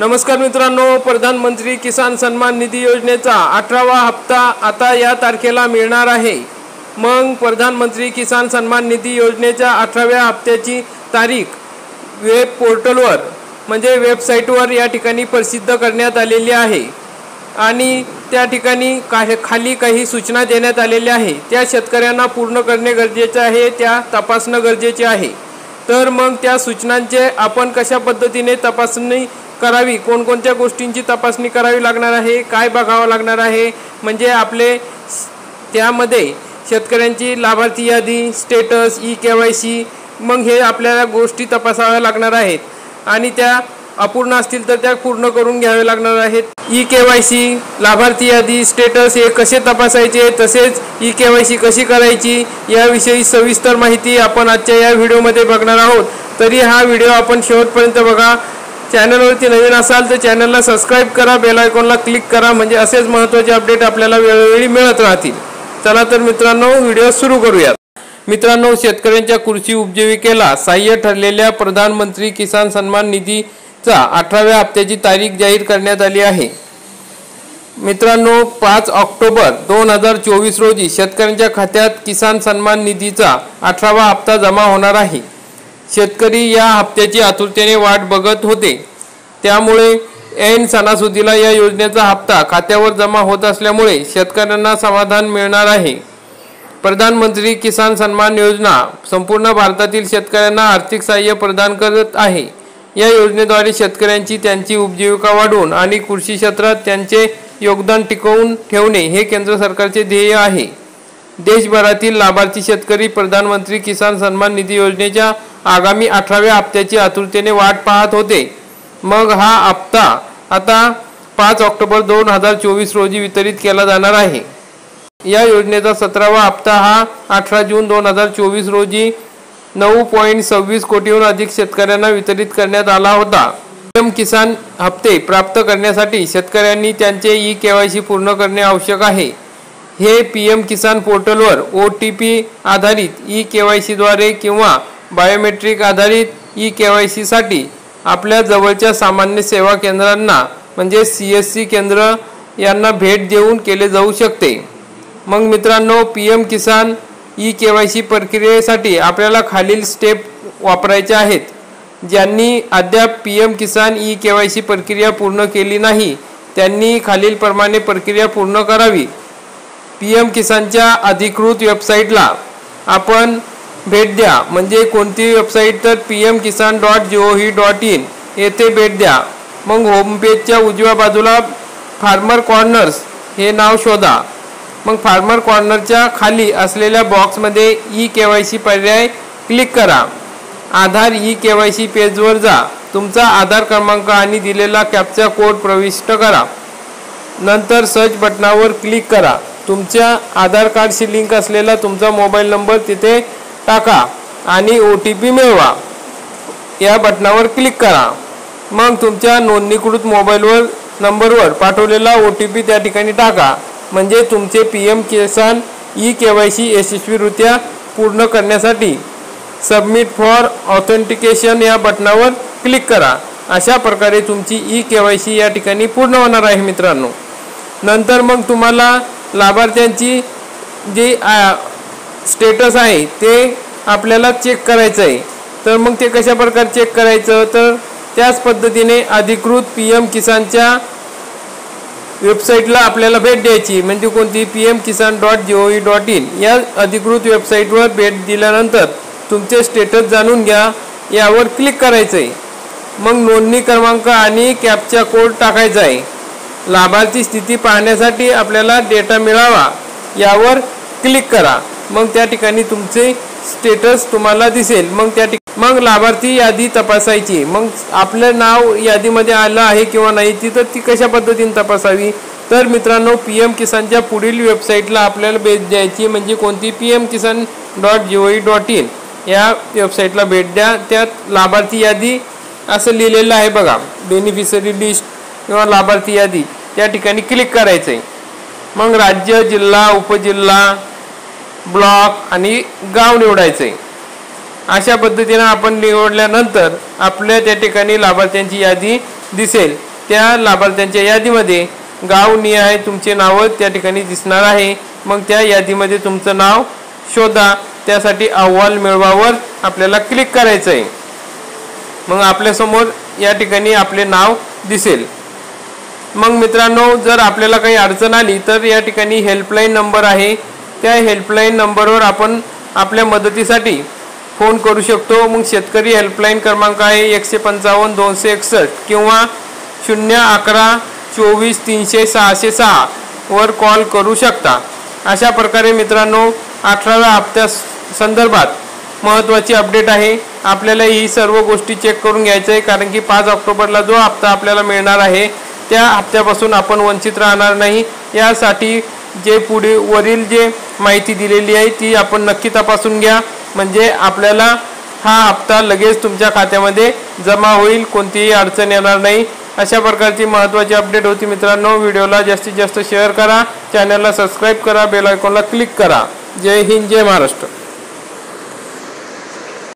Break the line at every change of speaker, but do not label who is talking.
नमस्कार मित्रांनो, प्रधानमंत्री किसान सन्मान निधी योजनेचा 18वा हप्ता आता या तारखेला मिळणार आहे। मग प्रधानमंत्री किसान सन्मान निधी योजनेच्या 18व्या हप्त्याची तारीख वेब पोर्टलवर म्हणजे वेबसाईटवर या ठिकाणी प्रसिद्ध करण्यात आलेली आहे आणि त्या ठिकाणी खाली काही सूचना देण्यात आलेल्या आहे। त्या शेतकऱ्यांना पूर्ण करणे गरजेचे आहे, त्या तपासणे गरजेचे आहे। तर मग त्या सूचनांचे आपण कशा पद्धतीने तपासणी करावी, कोणकोणत्या गोष्टींची तपासणी करावी लागणार आहे, काय बघावं लागणार आहे, म्हणजे आपले त्यामध्ये शेतकऱ्यांची लाभार्थी यादी, स्टेटस, ई-KYC, मग हे आपल्याला गोष्टी तपासाव्या लागणार आहेत आणि त्या अपूर्ण असतील तर त्या पूर्ण करून घ्यावे लागणार आहेत। ई-KYC, लाभार्थी यादी, स्टेटस हे कसे तपासायचे, तसेच ई-KYC कशी करायची याविषयी सविस्तर माहिती आपण आजच्या या व्हिडिओमध्ये बघणार आहोत। तरी हा व्हिडिओ आपण शेवटपर्यंत बघा। चॅनलवरती नवीन असाल तर चॅनलला सबस्क्राइब करा, बेल आयकॉनला क्लिक करा, म्हणजे असेच महत्त्वाचे अपडेट आपल्याला वेळोवेळी मिळत राहतील। चला तर मित्रांनो, व्हिडिओ सुरू करूया। मित्रांनो, शेतकऱ्यांच्या कृषी उपजीविकेला सहाय्य ठरलेल्या प्रधानमंत्री किसान सन्मान निधीचा 18व्या हप्त्याची तारीख जाहीर करण्यात आली आहे। मित्रांनो, 5 ऑक्टोबर 2024 रोजी शेतकऱ्यांच्या खात्यात किसान सन्मान निधीचा 18वा हप्ता जमा होणार आहे। शेतकरी या हप्त्याची आतुरतेने वाट बघत होते, त्यामुळे ऐन सणासुदीला या योजनेचा हप्ता खात्यावर जमा होत असल्यामुळे शेतकऱ्यांना समाधान मिळणार आहे। प्रधानमंत्री किसान सन्मान योजना संपूर्ण भारतातील शेतकऱ्यांना आर्थिक सहाय्य प्रदान करत आहे। या योजनेद्वारे शेतकऱ्यांची त्यांची उपजीविका वाढवून आणि कृषी क्षेत्रात त्यांचे योगदान टिकवून ठेवणे हे केंद्र सरकारचे ध्येय आहे। देशभरातील लाभार्थी शेतकरी प्रधानमंत्री किसान सन्मान निधी योजनेच्या आगामी 18व्या हप्त्याची आतुरतेने वाट पाहत होते। मग हा हप्ता आता 5 ऑक्टोबर 2024 रोजी वितरित केला जाणार आहे। या योजनेचा 17वा हप्ता हा 18 जून 2024 रोजी 9.26 कोटीहून अधिक शेतकऱ्यांना वितरित करण्यात आला होता। पीएम किसान हप्ते प्राप्त करण्यासाठी शेतकऱ्यांनी त्यांचे ई-KYC पूर्ण करणे आवश्यक आहे। हे पीएम किसान पोर्टलवर OTP आधारित ई-KYC द्वारे किंवा बायोमेट्रिक आधारित ई-KYC साठी आपल्या जवळच्या सामान्य सेवा केंद्रांना म्हणजे CSC केंद्र यांना भेट देऊन केले जाऊ शकते। मग मित्रांनो, पीएम किसान ई-KYC प्रक्रियेसाठी आपल्याला खालील स्टेप वापरायच्या आहेत। ज्यांनी अद्याप पीएम किसान ई-KYC प्रक्रिया पूर्ण केली नाही त्यांनी खालीलप्रमाणे प्रक्रिया पूर्ण करावी। पीएम किसानच्या अधिकृत वेबसाईटला आपण भेट द्या, म्हणजे कोणती वेबसाईट तर pmkisan.gov.in येथे भेट द्या। मग होमपेजच्या उजव्या बाजूला फार्मर कॉर्नर्स हे नाव शोधा। मग फार्मर कॉर्नरच्या खाली असलेल्या बॉक्समध्ये ई-KYC पर्याय क्लिक करा। आधार ई-KYC पेजवर जा, तुमचा आधार क्रमांक आणि दिलेला कॅप्चा कोड प्रविष्ट करा। नंतर सर्च बटनावर क्लिक करा। तुमच्या आधार कार्डशी लिंक असलेला तुमचा मोबाईल नंबर तिथे टाका आणि OTP मिळवा। या बटनावर क्लिक करा। मग तुमच्या नोंदणीकृत मोबाईल नंबरवर पाठवलेला OTP त्या ठिकाणी टाका, म्हणजे तुमचे पीएम किसान ई-KYC यशस्वीरित्या पूर्ण करण्यासाठी सबमिट फॉर ऑथेंटिकेशन या बटनावर क्लिक करा। अशा प्रकारे तुमची ई-KYC या ठिकाणी पूर्ण होणार आहे मित्रांनो। नंतर मग तुम्हाला लाभार्थ्यांची जी स्टेटस आहे ते आपल्याला चेक करायचं आहे। तर मग ते कशा प्रकारे चेक करायचं, तर त्याच पद्धतीने अधिकृत पीएम किसानच्या वेबसाईटला आपल्याला भेट द्यायची, म्हणजे कोणती pmkisan.gov.in या अधिकृत वेबसाईटवर भेट दिल्यानंतर तुमचे स्टेटस जाणून घ्या यावर क्लिक करायचं आहे। मग नोंदणी क्रमांक आणि कॅप्चा कोड टाकायचा आहे। लाभार्थी स्थिती पाहण्यासाठी आपल्याला डेटा मिळावा यावर क्लिक करा। मग त्या ठिकाणी तुमचे स्टेटस तुम्हाला दिसेल। मग लाभार्थी यादी तपासायची। मग आपलं नाव यादीमध्ये आलं आहे किंवा नाही ती कशा पद्धतीने तपासावी, तर मित्रांनो, पीएम किसानच्या पुढील वेबसाईटला आपल्याला भेट द्यायची, म्हणजे कोणती pmkisan.gov.in या वेबसाईटला भेट द्या। त्यात लाभार्थी यादी असं लिहिलेलं आहे बघा, बेनिफिशरी लिस्ट किंवा लाभार्थी यादी, त्या ठिकाणी क्लिक करायचं आहे। मग राज्य, जिल्हा, उपजिल्हा, ब्लॉक आणि गाव निवडायचं आहे। अशा पद्धतीने आपण निवडल्यानंतर आपल्या त्या ठिकाणी लाभार्थ्यांची यादी दिसेल त्या लाभार्थ्यांच्या यादीमध्ये गावनिहाय तुमचे नाव त्या ठिकाणी दिसणार आहे। मग त्या यादीमध्ये तुमचं नाव शोधा, त्यासाठी अहवाल मिळवावर आपल्याला क्लिक करायचं आहे। मग आपल्यासमोर या ठिकाणी आपले नाव दिसेल। मग मित्रांनो, जर आपल्याला काही अडचण आली तर या ठिकाणी हेल्पलाईन नंबर आहे, त्या हेल्पलाईन नंबरवर आपण आपल्या मदतीसाठी फोन करू शकतो। मग शेतकरी हेल्पलाईन क्रमांक आहे 155 261 किंवा 011 24 300 606 वर कॉल करू शकता। अशा प्रकारे मित्रांनो 18व्या हप्त्या संदर्भात महत्त्वाची अपडेट आहे। आपल्याला ही सर्व गोष्टी चेक करून घ्यायचं आहे, कारण की 5 ऑक्टोबरला जो हप्ता आपल्याला मिळणार आहे त्या हप्त्यापासून आपण वंचित राहणार नाही। यासाठी जे वरील जे माहिती दिलेली आहे ती आपण नक्की तपासून घ्या, म्हणजे आपल्याला हा हप्ता लगेच तुमच्या खात्यामध्ये जमा होईल, कोणतीही अडचण येणार नाही। अशा प्रकारची महत्त्वाची अपडेट होती मित्रांनो। व्हिडिओला जास्तीत जास्त शेअर करा, चॅनलला सबस्क्राईब करा, बेल आयकॉनला क्लिक करा। जय हिंद, जय महाराष्ट्र।